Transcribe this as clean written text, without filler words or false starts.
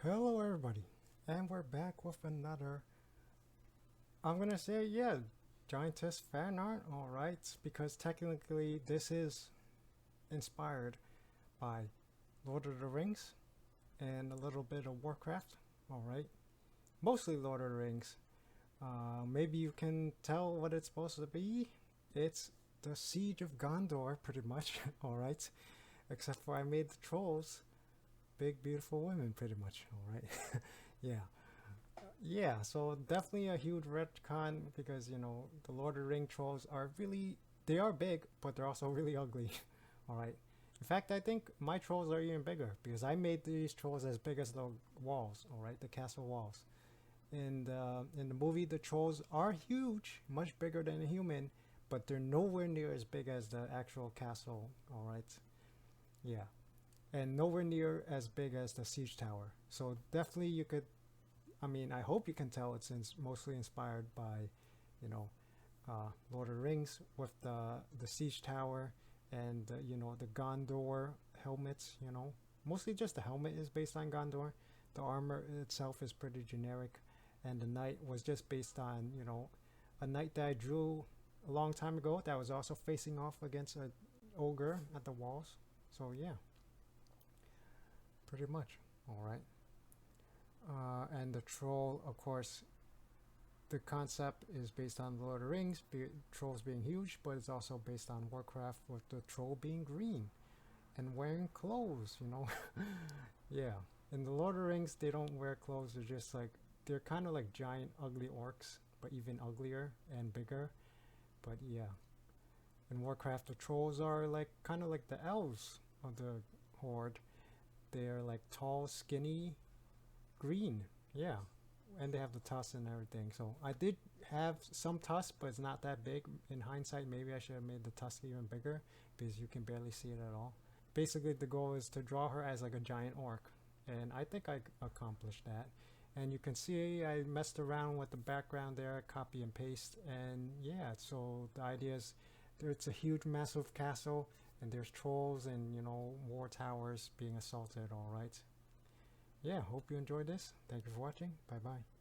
Hello everybody, and we're back with another, I'm gonna say, yeah, Giantess fan art, alright, because technically this is inspired by Lord of the Rings and a little bit of Warcraft, alright, mostly Lord of the Rings. Maybe you can tell what it's supposed to be. It's the Siege of Gondor, pretty much, alright, except for I made the trolls big beautiful women, pretty much. All right. Yeah, so definitely a huge retcon because the Lord of the Ring trolls are really, they are big, but they're also really ugly. All right. In fact, I think my trolls are even bigger because I made these trolls as big as the walls. All right, the castle walls. And in the movie, the trolls are huge, much bigger than a human, but they're nowhere near as big as the actual castle. All right. Yeah, and nowhere near as big as the siege tower. So definitely you could, I mean, I hope you can tell it's mostly inspired by, Lord of the Rings with the siege tower and the Gondor helmets. Mostly just the helmet is based on Gondor. The armor itself is pretty generic, and the knight was just based on a knight that I drew a long time ago that was also facing off against an ogre at the walls. So yeah, pretty much. All right. And the troll, of course, the concept is based on Lord of the Rings, trolls being huge, but it's also based on Warcraft with the troll being green and wearing clothes, Yeah. In the Lord of the Rings, they don't wear clothes. They're just like, they're kind of like giant, ugly orcs, but even uglier and bigger. But yeah. In Warcraft, the trolls are like kind of like the elves of the Horde. They're like tall, skinny, green. Yeah. And they have the tusks and everything. So I did have some tusks, but it's not that big. In hindsight, maybe I should have made the tusk even bigger because you can barely see it at all. Basically, the goal is to draw her as like a giant orc. And I think I accomplished that. And you can see I messed around with the background there, copy and paste. And yeah, so the idea is it's a huge, massive castle, and there's trolls and war towers being assaulted. All right. Yeah, hope you enjoyed this. Thank you for watching. Bye bye.